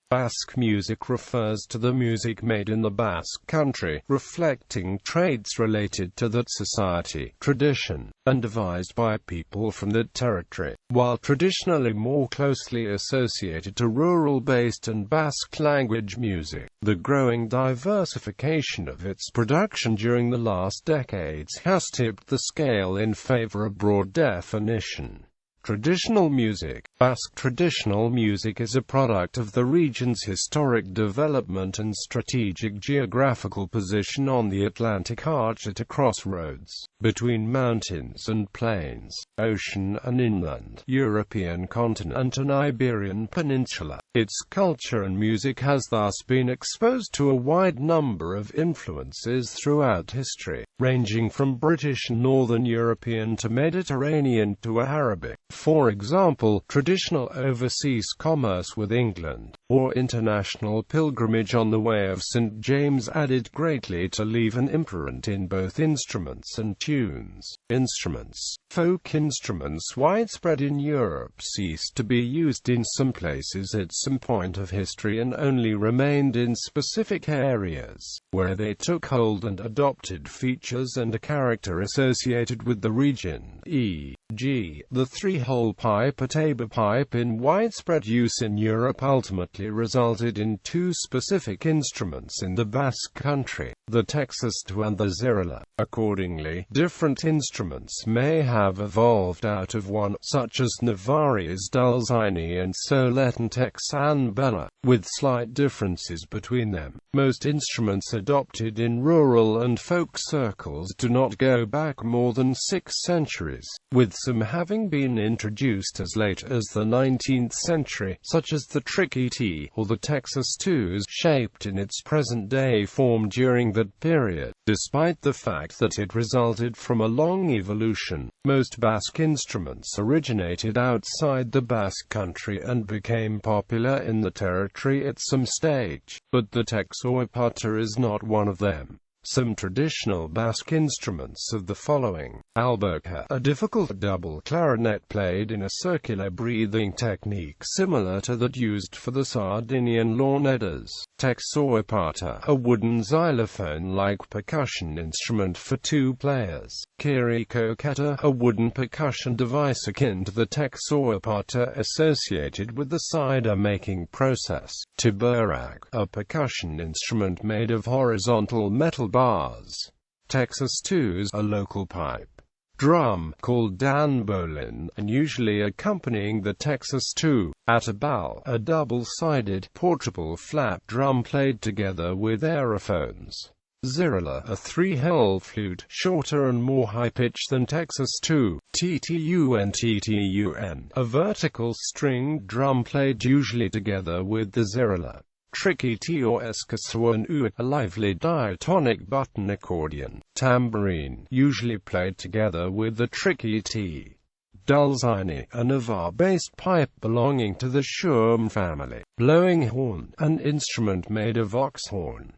Basque music refers to the music made in the Basque Country, reflecting traits related to that society, tradition, and devised by people from that territory, while traditionally more closely associated to rural-based and Basque language music. The growing diversification of its production during the last decades has tipped the scale in favor of broad definition. Traditional music. Basque traditional music is a product of the region's historic development and strategic geographical position on the Atlantic Arch at a crossroads between mountains and plains, ocean and inland, European continent and Iberian Peninsula. Its culture and music has thus been exposed to a wide number of influences throughout history, ranging from British and Northern European to Mediterranean to Arabic. For example, traditional overseas commerce with England, or international pilgrimage on the Way of St. James added greatly to leave an imprint in both instruments and tunes. Instruments. Folk instruments widespread in Europe ceased to be used in some places at some point of history and only remained in specific areas, where they took hold and adopted features and a character associated with the region, e.g., the three-hole pipe. A tabor pipe in widespread use in Europe ultimately resulted in two specific instruments in the Basque Country, the texas-2 and the zirela. Accordingly, different instruments may have evolved out of one, such as Navarre's dulzaine and Soletan Ezquibela, with slight differences between them. Most instruments adopted in rural and folk circles do not go back more than 6 centuries, with some having been introduced as late as the 19th century, such as the tricky-T, or the texas-2s, shaped in its present-day form during that period. Despite the fact that it resulted from a long evolution, most Basque instruments originated outside the Basque Country and became popular in the territory at some stage, but the texoipata is not one of them. Some traditional Basque instruments of the following: alberca, a difficult double clarinet played in a circular breathing technique similar to that used for the Sardinian lornettas; texoipata, a wooden xylophone-like percussion instrument for 2 players; kirikoketa, a wooden percussion device akin to the texoipata associated with the cider-making process; tiburak, a percussion instrument made of horizontal metal bars; texas-2s, a local pipe. Drum, called danbolin, and usually accompanying the texas-2; atabal, a double-sided, portable flat drum played together with aerophones; zirela, a 3-hole flute, shorter and more high-pitched than texas-2; ttun, a vertical stringed drum played usually together with the zirela; tricky-T or escaswan, a lively diatonic button accordion; tambourine, usually played together with the tricky-T; dulzaine, a Navarre-based pipe belonging to the shurm family; blowing horn, an instrument made of ox horn.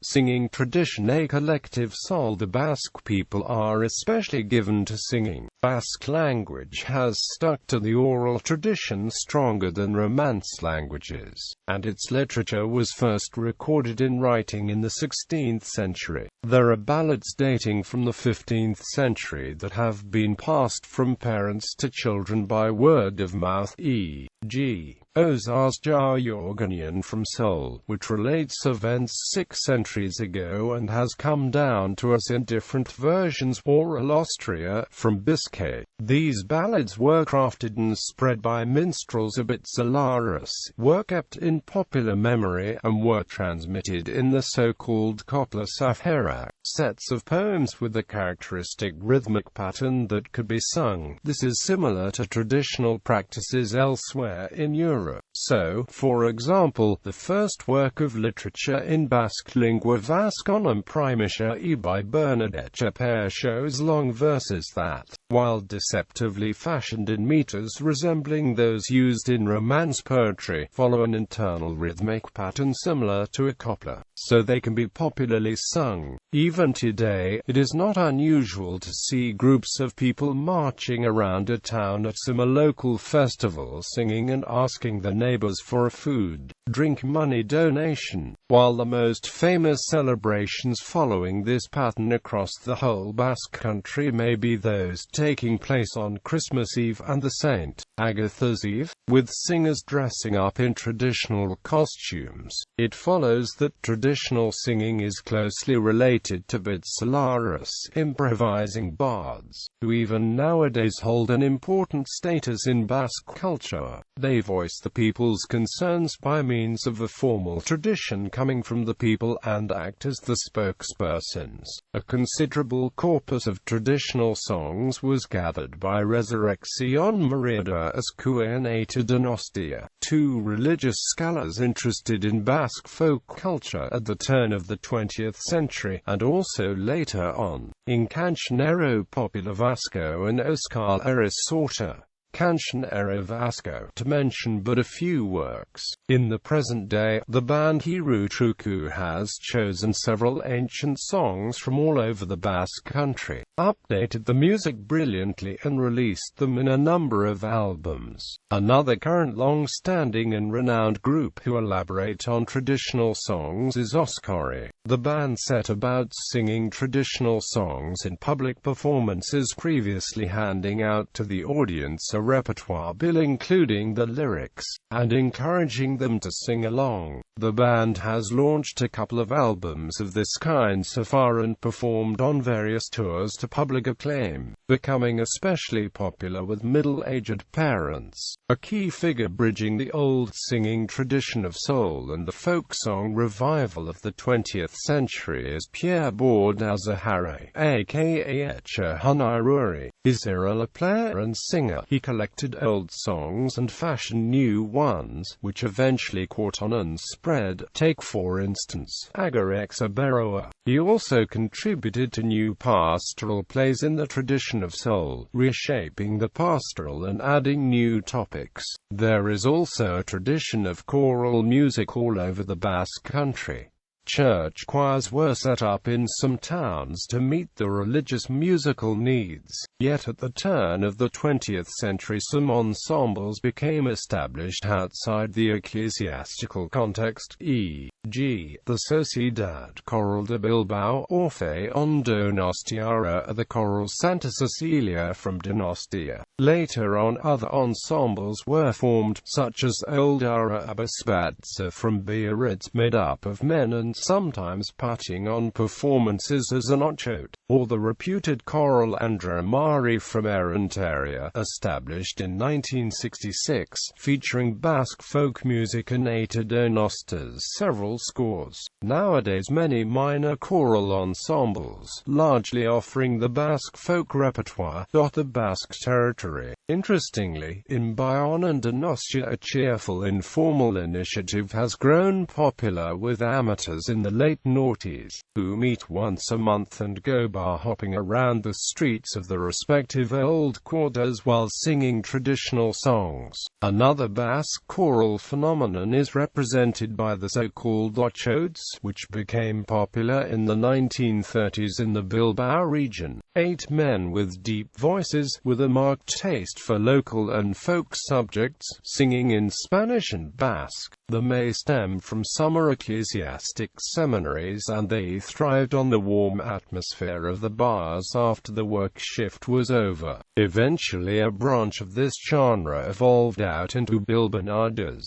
Singing tradition. A collective soul. The Basque people are especially given to singing. Basque language has stuck to the oral tradition stronger than Romance languages, and its literature was first recorded in writing in the 16th century. There are ballads dating from the 15th century that have been passed from parents to children by word of mouth, e.g. Ozar's Jarjorganian from Seoul, which relates events 6 centuries ago and has come down to us in different versions, or Austria, from Biscay. These ballads were crafted and spread by minstrels of Itzalaris, were kept in popular memory, and were transmitted in the so-called Copla Safera, sets of poems with a characteristic rhythmic pattern that could be sung. This is similar to traditional practices elsewhere in Europe. So, for example, the first work of literature in Basque lingua Vasconum Primisha by Bernadette Chapare shows long verses that, while deceptively fashioned in meters resembling those used in Romance poetry, follow an internal rhythmic pattern similar to a copla, so they can be popularly sung. Even today, it is not unusual to see groups of people marching around a town at some local festival singing and asking the neighbors for food. drink money donation, while the most famous celebrations following this pattern across the whole Basque Country may be those taking place on Christmas Eve and the St. Agatha's Eve, with singers dressing up in traditional costumes. It follows that traditional singing is closely related to Soloists, improvising bards, who even nowadays hold an important status in Basque culture. They voice the people's concerns by means of a formal tradition coming from the people and act as the spokespersons. A considerable corpus of traditional songs was gathered by Resurrección María de Ezquibela to Donostia, two religious scholars interested in Basque folk culture at the turn of the 20th century, and also later on, in Cancionero Popular Vasco and Euskal Sorta. Cancionero Vasco, to mention but a few works. In the present day, the band Hiru Truku has chosen several ancient songs from all over the Basque Country, updated the music brilliantly and released them in a number of albums. Another current long-standing and renowned group who elaborate on traditional songs is Oscori. The band set about singing traditional songs in public performances, previously handing out to the audience a repertoire bill including the lyrics, and encouraging them to sing along. The band has launched a couple of albums of this kind so far and performed on various tours to public acclaim, becoming especially popular with middle-aged parents. A key figure bridging the old singing tradition of soul and the folk song revival of the 20th century is Pierre Bordazahare, aka Echa Hunairuri. Is a player and singer. He collected old songs and fashioned new ones, which eventually caught on and spread. Take for instance, Agarexa Beroa. He also contributed to new pastoral plays in the tradition of soul, reshaping the pastoral and adding new topics. There is also a tradition of choral music all over the Basque Country. Church choirs were set up in some towns to meet the religious musical needs. Yet at the turn of the 20th century some ensembles became established outside the ecclesiastical context, e.g., the Sociedad Choral de Bilbao, Orfe on Donostiara, the Choral Santa Cecilia from Donostia. Later on other ensembles were formed, such as Oldara Abasbatza from Biarritz, made up of men and sometimes putting on performances as an ochote, or the reputed choral Andramari from Errenteria, established in 1966, featuring Basque folk music and Donostas several scores. Nowadays many minor choral ensembles, largely offering the Basque folk repertoire, dot the Basque territory. Interestingly, in Bayonne and Donostia a cheerful informal initiative has grown popular with amateurs in the late noughties, who meet once a month and go bar hopping around the streets of the respective old quarters while singing traditional songs. Another Basque choral phenomenon is represented by the so-called ochotes, which became popular in the 1930s in the Bilbao region. 8 men with deep voices, with a marked taste for local and folk subjects, singing in Spanish and Basque. The may stem from summer ecclesiastic seminaries, and they thrived on the warm atmosphere of the bars after the work shift was over. Eventually a branch of this genre evolved out into bilbanadas,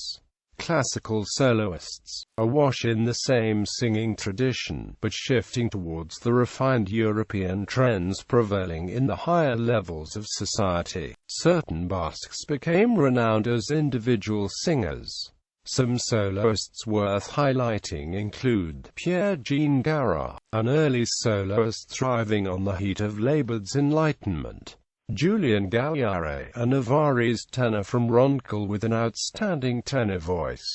classical soloists, awash in the same singing tradition, but shifting towards the refined European trends prevailing in the higher levels of society. Certain Basques became renowned as individual singers. Some soloists worth highlighting include Pierre Jean Gara, an early soloist thriving on the heat of Labour's Enlightenment. Julian Galliare, a Navarrese tenor from Roncal with an outstanding tenor voice.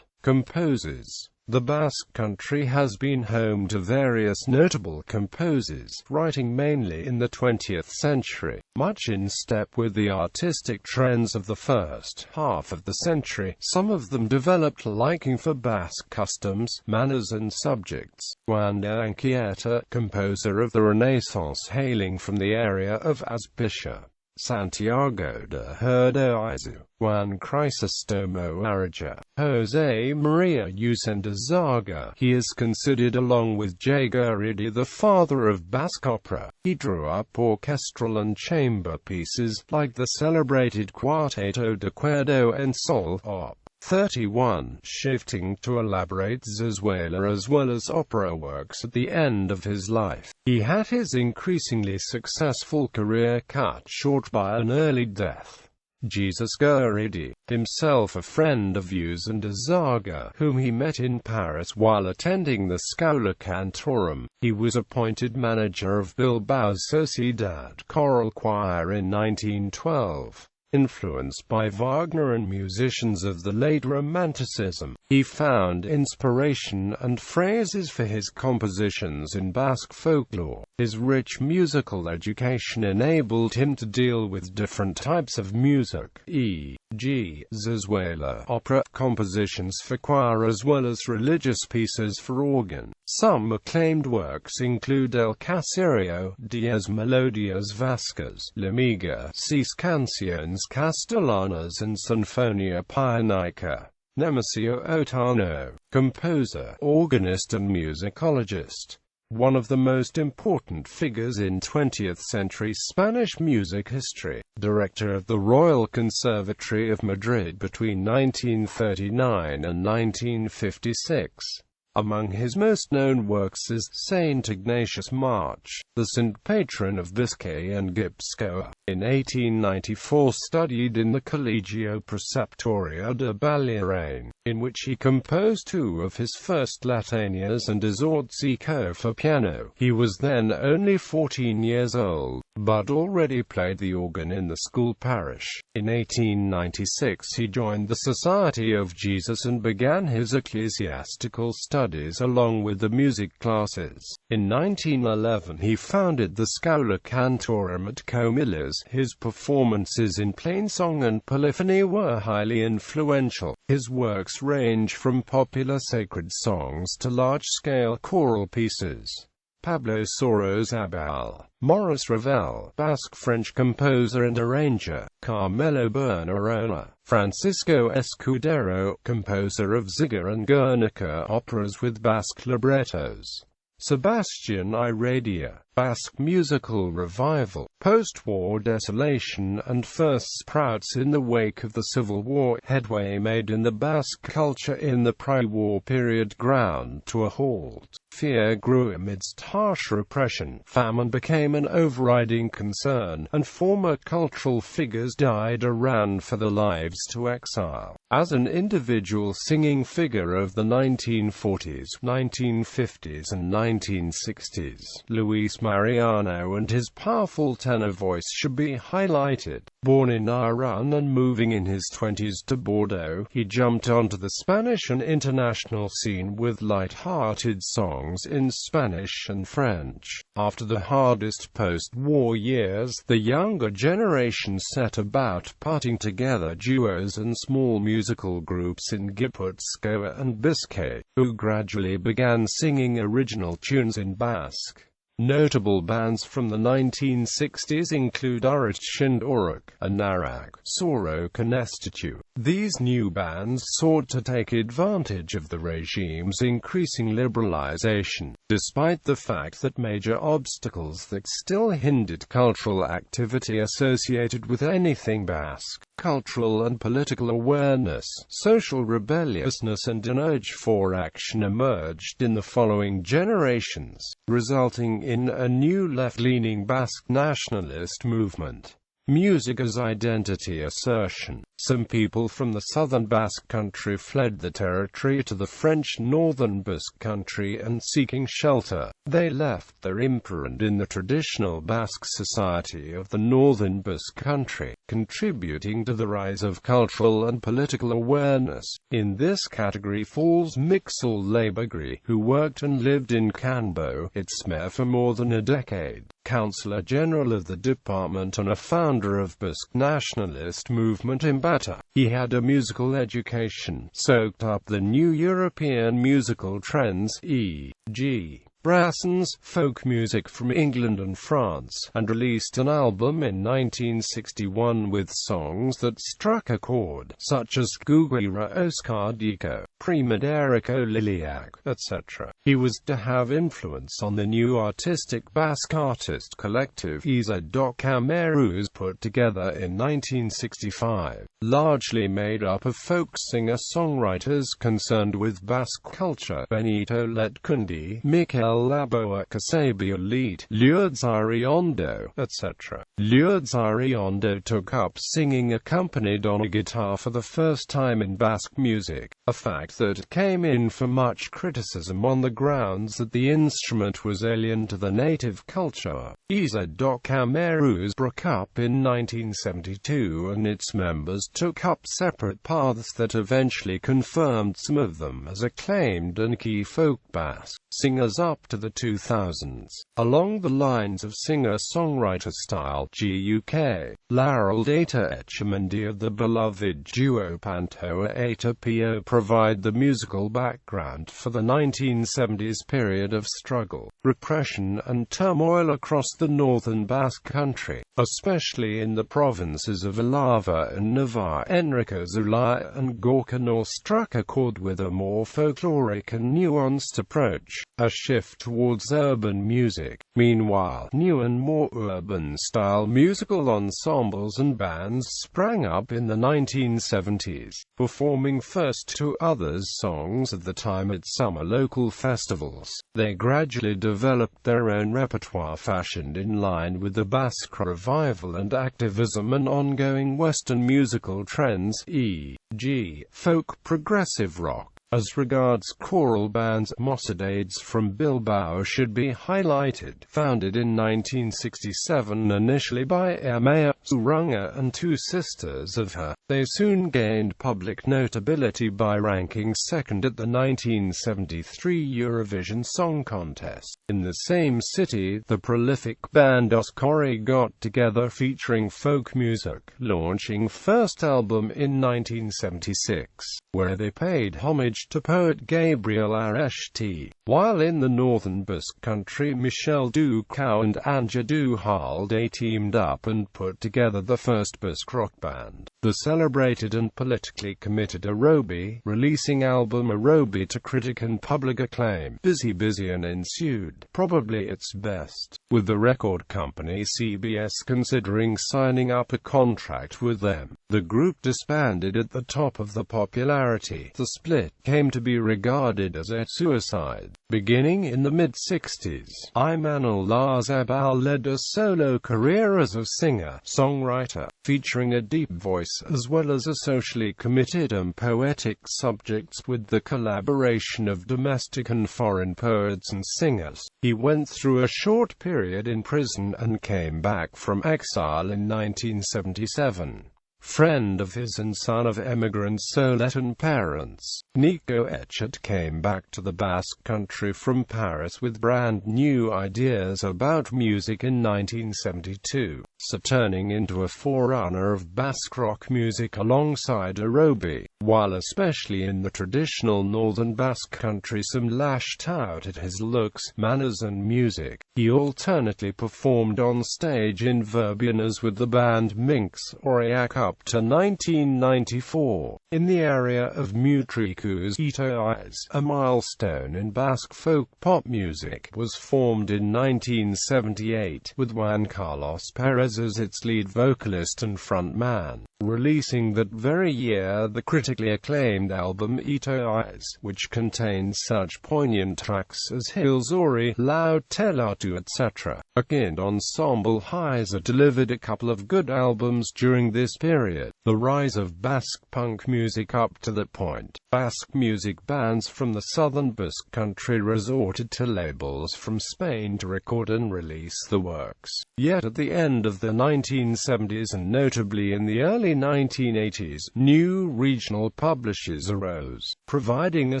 Composers. The Basque Country has been home to various notable composers, writing mainly in the 20th century, much in step with the artistic trends of the first half of the century. Some of them developed a liking for Basque customs, manners and subjects. Juan de Anchieta, composer of the Renaissance hailing from the area of Azpeitia, Santiago de Herdoizu, Juan Crisostomo Araja, Jose Maria Usendazaga. He is considered, along with Javierme, the father of Basque opera. He drew up orchestral and chamber pieces, like the celebrated Quarteto de Cuerdo and Sol Op. 31, shifting to elaborate zarzuela as well as opera works at the end of his life. He had his increasingly successful career cut short by an early death. Jesus Guridi, himself a friend of Usendazaga, whom he met in Paris while attending the Scola Cantorum, he was appointed manager of Bilbao's Sociedad Choral Choir in 1912. Influenced by Wagner and musicians of the late Romanticism, he found inspiration and phrases for his compositions in Basque folklore. His rich musical education enabled him to deal with different types of music, e.g., zarzuela, opera, compositions for choir as well as religious pieces for organ. Some acclaimed works include El Caserio, Diez Melodias Vascas, La Miga, Seis Canciones Castellanas and Sinfonia Pianica. Nemesio Otano, composer, organist and musicologist. One of the most important figures in 20th-century Spanish music history, director of the Royal Conservatory of Madrid between 1939 and 1956. Among his most known works is Saint Ignatius March, the saint patron of Biscay and Gipuzkoa. In 1894 studied in the Colegio Preceptorio de Balearín, in which he composed two of his first latanías and esorzico for piano. He was then only 14 years old, but already played the organ in the school parish. In 1896 he joined the Society of Jesus and began his ecclesiastical studies along with the music classes. In 1911 he founded the Scola Cantorum at Comillas. His performances in plainsong and polyphony were highly influential. His works range from popular sacred songs to large-scale choral pieces. Pablo Sorosabal, Maurice Ravel, Basque French composer and arranger, Carmelo Bernarona, Francisco Escudero, composer of Ziga and Guernica operas with Basque librettos. Sebastian Iradia, Basque musical revival, post-war desolation and first sprouts in the wake of the Civil War. Headway made in the Basque culture in the pre-war period ground to a halt. Fear grew amidst harsh repression. Famine became an overriding concern, and former cultural figures died or ran for their lives to exile. As an individual singing figure of the 1940s, 1950s and 1960s, Luis Mariano and his powerful tenor voice should be highlighted. Born in Iran and moving in his 20s to Bordeaux, he jumped onto the Spanish and international scene with light-hearted songs in Spanish and French. After the hardest post-war years, the younger generation set about putting together duos and small musical groups in Gipuzkoa and Biscay, who gradually began singing original tunes in Basque. Notable bands from the 1960s include Urich Uruk, Anarag, Soro Canestitu. These new bands sought to take advantage of the regime's increasing liberalization, despite the fact that major obstacles that still hindered cultural activity associated with anything Basque. Cultural and political awareness, social rebelliousness and an urge for action emerged in the following generations, resulting in a new left-leaning Basque nationalist movement. Music as identity assertion. Some people from the southern Basque Country fled the territory to the French northern Basque Country and seeking shelter, they left their imprint in the traditional Basque society of the northern Basque Country, contributing to the rise of cultural and political awareness. In this category falls Mixel Labagri, who worked and lived in Canbo, Itzmer for more than a decade, Councillor General of the department and a founder of Basque nationalist movement in Bata. He had a musical education, soaked up the new European musical trends, e.g. Brassens, folk music from England and France, and released an album in 1961 with songs that struck a chord, such as Guguira Oscardico, Primaderico Liliac, etc. He was to have influence on the new artistic Basque artist collective Ezquibela put together in 1965, largely made up of folk singer-songwriters concerned with Basque culture: Benito Letkundi, Mikel Laboa Casabia Lead, Lourdes Ariondo, etc. Lourdes Ariondo took up singing accompanied on a guitar for the first time in Basque music, a fact that came in for much criticism on the grounds that the instrument was alien to the native culture. Ezquibela broke up in 1972 and its members took up separate paths that eventually confirmed some of them as acclaimed and key folk Basque singers up to the 2000s. Along the lines of singer-songwriter style GUK, Laurel Data Etchemendy of the beloved duo Pantoa Eta Pio provide the musical background for the 1970s period of struggle, repression and turmoil across the northern Basque Country, especially in the provinces of Alava and Navarre. Enrique Zulay and Gorkanor struck a chord with a more folkloric and nuanced approach, a shift towards urban music. Meanwhile, new and more urban-style musical ensembles and bands sprang up in the 1970s, performing first to others' songs at the time at summer local festivals. They gradually developed their own repertoire fashioned in line with the Basque revival and activism and ongoing Western musical trends, e.g., folk progressive rock. As regards choral bands, Mossadades from Bilbao should be highlighted. Founded in 1967 initially by Amaya Zurunga and two sisters of her, they soon gained public notability by ranking second at the 1973 Eurovision Song Contest. In the same city, the prolific band Oscori got together featuring folk music, launching first album in 1976, where they paid homage to poet Gabriel Aresti. While in the northern Basque Country, Michel Ducau and Anja Duhalde teamed up and put together the first Basque rock band, the celebrated and politically committed Arobi, releasing album Arobi to critic and public acclaim. Busy and ensued, probably its best, with the record company CBS considering signing up a contract with them. The group disbanded at the top of the popularity. The split came to be regarded as a suicide. Beginning in the mid-60s, Imanol Larzabal led a solo career as a singer-songwriter, featuring a deep voice as well as a socially committed and poetic subjects with the collaboration of domestic and foreign poets and singers. He went through a short period in prison and came back from exile in 1977. Friend of his and son of emigrant Soletan parents, Nico Etchet came back to the Basque Country from Paris with brand new ideas about music in 1972, so turning into a forerunner of Basque rock music alongside Arobi. While especially in the traditional northern Basque Country some lashed out at his looks, manners and music, he alternately performed on stage in Verbenas with the band Minx Aurillac up to 1994. In the area of Mutriku's Ito Eyes, a milestone in Basque folk pop music, was formed in 1978, with Juan Carlos Perez as its lead vocalist and frontman, releasing that very year the critically acclaimed album Ito Eyes, which contains such poignant tracks as Hilzori, Loud Telatu etc. A kind ensemble Heiser delivered a couple of good albums during this period. The rise of Basque punk music up to that point, Basque music bands from the southern Basque Country resorted to labels from Spain to record and release the works. Yet at the end of the 1970s and notably in the early 1980s, new regional publishers arose, providing a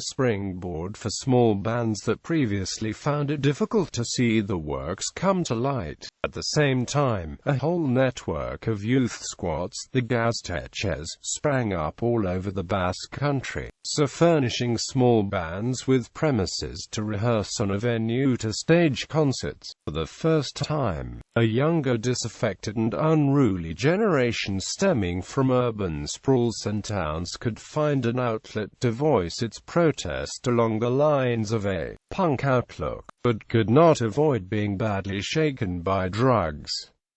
springboard for small bands that previously found it difficult to see the works come to light. At the same time, a whole network of youth squats, the Gazteches, sprang up all over the Basque Country, so furnishing small bands with premises to rehearse on a venue to stage concerts. For the first time, a younger, disaffected and unruly generation stemming from urban sprawls and towns could find an outlet to voice its protest along the lines of a punk outlook, but could not avoid being badly shaken by drugs.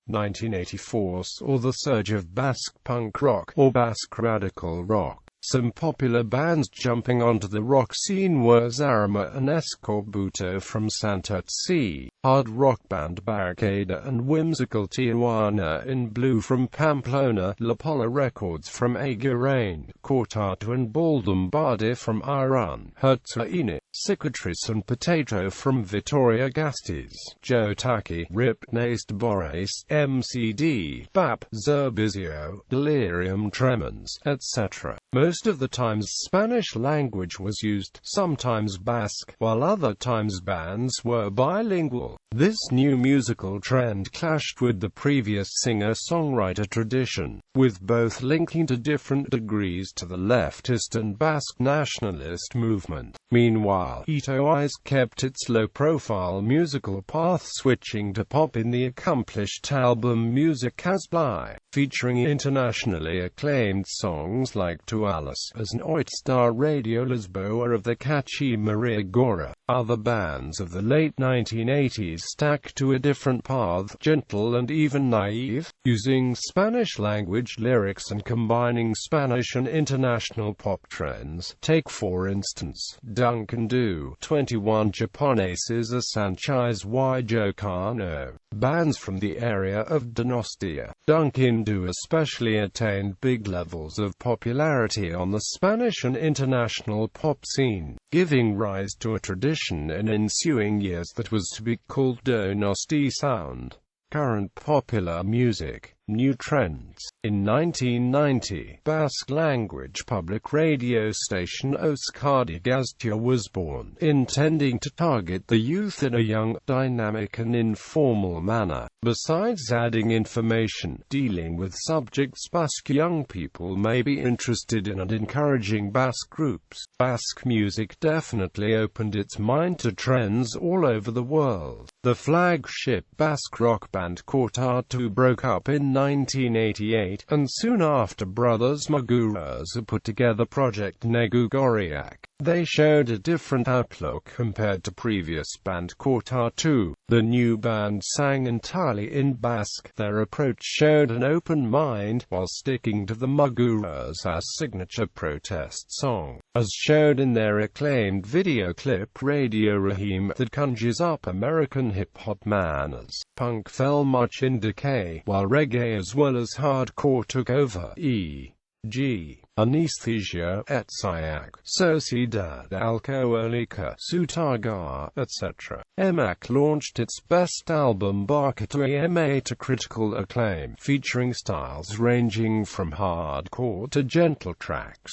1984 saw the surge of Basque punk rock, or Basque radical rock. Some popular bands jumping onto the rock scene were Javierme and Ezquibela from Santurtzi, hard rock band Barricada and whimsical Tijuana in Blue from Pamplona, La Pola Records from Agurain, Cortato and Baldumbardi from Iran, Hertzaine, Cicatrice and Potato from Vitoria-Gasteiz, Jotaki, Rip Nast Boris, MCD, BAP, Zerbizio, Delirium Tremens, etc. Most of the times Spanish language was used, sometimes Basque, while other times bands were bilingual. This new musical trend clashed with the previous singer-songwriter tradition, with both linking to different degrees to the leftist and Basque nationalist movement. Meanwhile, Ito Eyes kept its low-profile musical path, switching to pop in the accomplished album Music as Bly, featuring internationally acclaimed songs like Tu Alice as an Oitstar Radio Lisboa of the catchy Maria Gora. Other bands of the late 1980s stack to a different path, gentle and even naive, using Spanish-language lyrics and combining Spanish and international pop trends. Take for instance, Duncan Du, 21 Japoneses a Sanchez y Jocano. Bands from the area of Donostia, Duncan Du especially attained big levels of popularity on the Spanish and international pop scene, giving rise to a tradition in ensuing years that was to be called Donosti Sound. Current popular music. New trends. In 1990, Basque-language public radio station Euskadi Gaztea was born, intending to target the youth in a young, dynamic and informal manner. Besides adding information, dealing with subjects Basque young people may be interested in and encouraging Basque groups, Basque music definitely opened its mind to trends all over the world. The flagship Basque rock band Cortato broke up in 1988, and soon after brothers Maguraza put together Project Negu Goriak. They showed a different outlook compared to previous band Cortato. The new band sang entirely in Basque. Their approach showed an open mind, while sticking to the Maguraza's signature protest song, as showed in their acclaimed video clip Radio Rahim, that conjures up American hip-hop manners. Punk fell much in decay, while reggae as well as hardcore took over, e.g. Anesthesia, Etziak, Sociedad Alcoholica, Sutagar, etc. Emak launched its best album Barcatoema to critical acclaim, featuring styles ranging from hardcore to gentle tracks.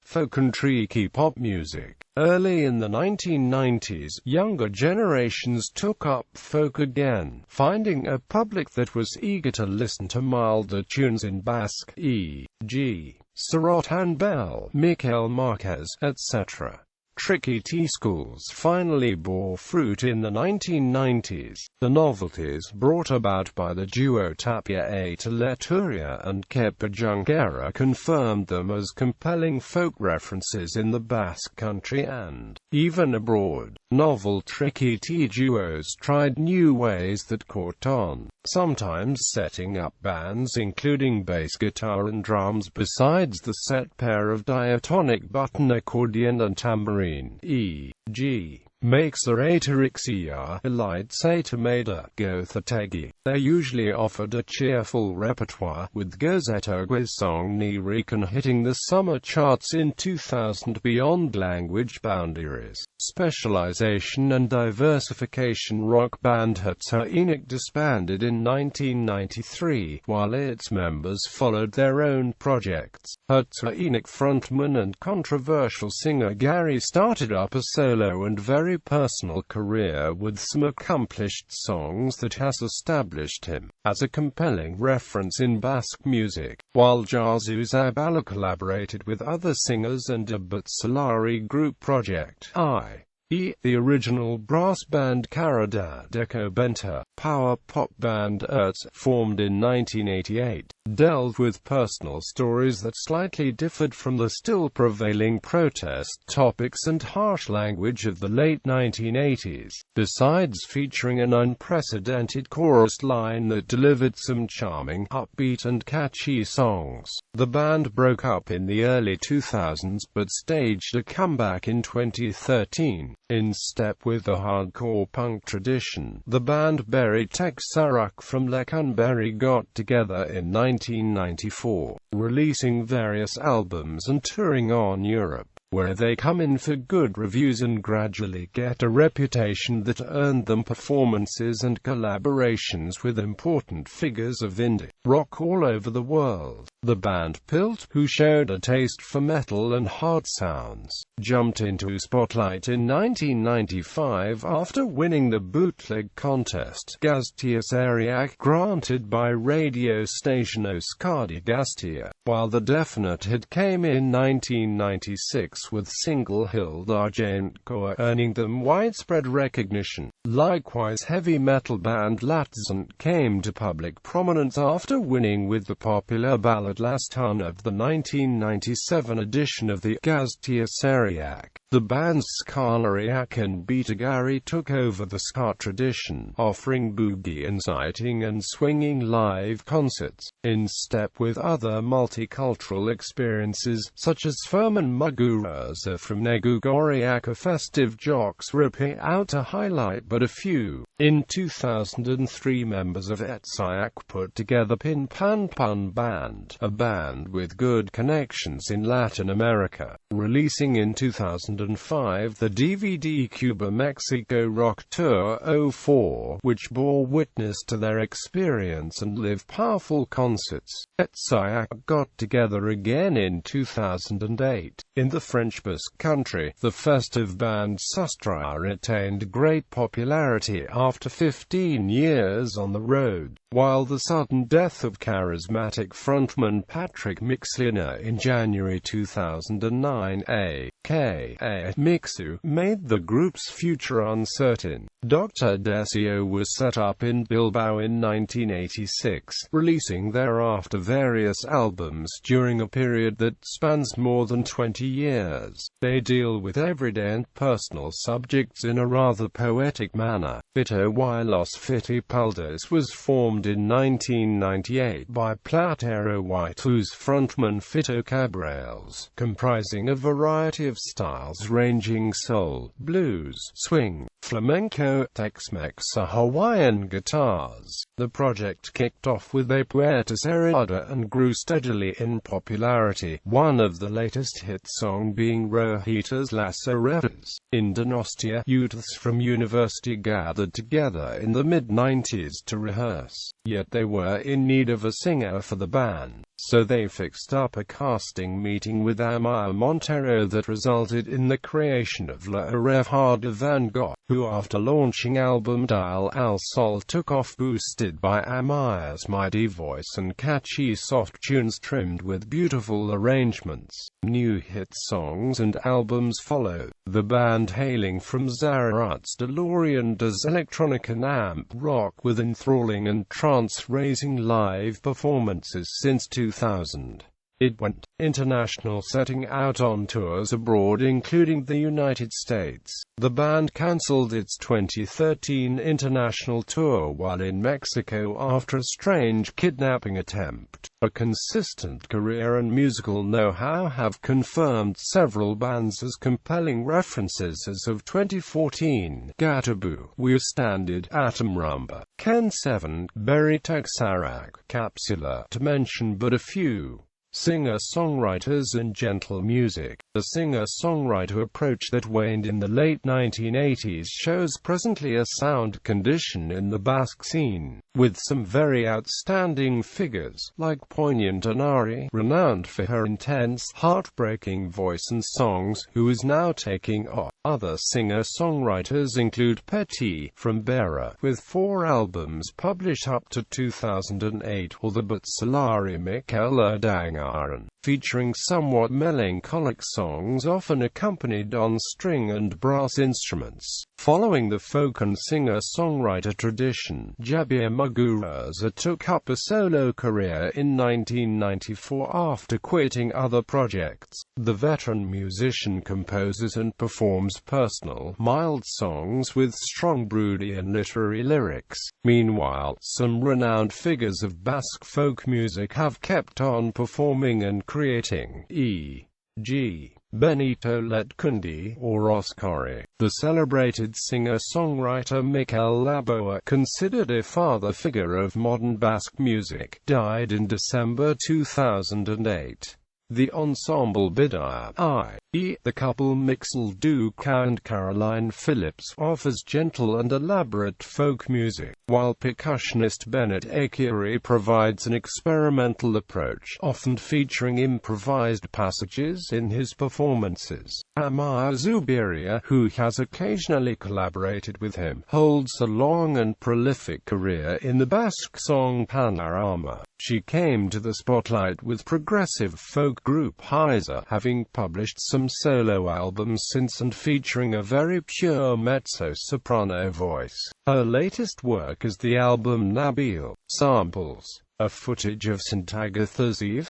Folk and tricky pop music. Early in the 1990s, younger generations took up folk again, finding a public that was eager to listen to milder tunes in Basque, e.g. Serot and Bell, Miquel Marquez, etc. Tricky T-schools finally bore fruit in the 1990s. The novelties brought about by the duo Tapia A to Leturia and Kepa Junquera confirmed them as compelling folk references in the Basque Country and, even abroad. Novel Tricky T duos tried new ways that caught on, sometimes setting up bands including bass guitar and drums besides the set pair of diatonic button accordion and tambourine, e.g. makes the Ratorixia, Elite Satameda, Gothategi. They usually offered a cheerful repertoire, with Gozetogwe's song Ni Rican hitting the summer charts in 2000 beyond language boundaries. specialization and diversification rock band Ezquibela disbanded in 1993, while its members followed their own projects. Ezquibela frontman and controversial singer Gary started up a solo and very personal career with some accomplished songs that has established him as a compelling reference in Basque music, while Ezquibela collaborated with other singers and a Solari group project, the original brass band Caridad Echo Benta, power pop band formed in 1988, delved with personal stories that slightly differed from the still prevailing protest topics and harsh language of the late 1980s, besides featuring an unprecedented chorus line that delivered some charming, upbeat and catchy songs. The band broke up in the early 2000s but staged a comeback in 2013. In step with the hardcore punk tradition, the band Berry Texarak from Lecanberry got together in 1994, releasing various albums and touring on Europe, where they come in for good reviews and gradually get a reputation that earned them performances and collaborations with important figures of indie rock all over the world. The band Pilt, who showed a taste for metal and hard sounds, jumped into spotlight in 1995 after winning the bootleg contest Gaztiasariak granted by radio station Oscardi Gastia, while the Definite hit came in 1996 with single Hild Argentkoa earning them widespread recognition. Likewise, heavy metal band Latzant came to public prominence after winning with the popular ballad Last Ton of the 1997 edition of the Gaztiasariak. The band's Skalariak and Bitagari took over the ska tradition, offering boogie inciting and swinging live concerts, in step with other multicultural experiences, such as Ferman Muguraza from Negugoriak, a festive jocks ripping out to highlight but a few. In 2003, members of Ezquibela put together Pin Pan Pun Band, a band with good connections in Latin America, releasing in 2005 the DVD Cuba Mexico Rock Tour 04, which bore witness to their experience and live powerful concerts. Ezquibela got together again in 2008. In the French Basque Country, the festive band Sustra attained great popularity after 15 years on the road, while the sudden death of charismatic frontman Patrick Mixlina in January 2009, aka Mixu, made the group's future uncertain. Dr. Desio was set up in Bilbao in 1986, releasing thereafter various albums during a period that spans more than 20 years. They deal with everyday and personal subjects in a rather poetic manner. While Los Fittipaldos was formed in 1998 by Platero White, whose frontman Fito Cabrales, comprising a variety of styles ranging soul, blues, swing, flamenco, Tex-Mex or Hawaiian guitars. The project kicked off with a Puerta Serrada and grew steadily in popularity, one of the latest hit song being Rojitas Las Aretas. In Donostia, youths from university gathered together in the mid-90s to rehearse, yet they were in need of a singer for the band, so they fixed up a casting meeting with Amaya Montero that resulted in the creation of La Arevada Van Gogh, who after launching album Dial Al Sol took off, boosted by Amaya's mighty voice and catchy soft tunes trimmed with beautiful arrangements. New hit songs and albums followed. The band, hailing from Zarat's DeLorean, does electronic and amp rock with enthralling and trance-raising live performances since 2000. It went international, setting out on tours abroad including the United States. The band cancelled its 2013 international tour while in Mexico after a strange kidnapping attempt. A consistent career and musical know-how have confirmed several bands as compelling references as of 2014. Gatabu, We're Standard, Atom Rumba, Ken 7, Berry Texarak, Capsula, to mention but a few. Singer-Songwriters and Gentle Music. The singer-songwriter approach that waned in the late 1980s shows presently a sound condition in the Basque scene, with some very outstanding figures, like poignant Anari, renowned for her intense, heartbreaking voice and songs, who is now taking off. Other singer-songwriters include Petit, from Beira, with 4 albums published up to 2008, or the Batsalari Michaela Dangaran, featuring somewhat melancholic songs often accompanied on string and brass instruments. Following the folk and singer-songwriter tradition, Javierme took up a solo career in 1994 after quitting other projects. The veteran musician composes and performs personal, mild songs with strong broody and literary lyrics. Meanwhile, some renowned figures of Basque folk music have kept on performing and creating, e.g. Benito Letkundi or Oscari. The celebrated singer-songwriter Mikel Laboa, considered a father figure of modern Basque music, died in December 2008. The ensemble Bidaya, i.e., the couple Mixel Duca and Caroline Phillips, offers gentle and elaborate folk music, while percussionist Bennett Akiri provides an experimental approach, often featuring improvised passages in his performances. Amaya Zubiria, who has occasionally collaborated with him, holds a long and prolific career in the Basque song panorama. She came to the spotlight with progressive folk group Heiser, having published some solo albums since and featuring a very pure mezzo-soprano voice. Her latest work is the album Nabil, Samples, a footage of St. Agatha's Eve.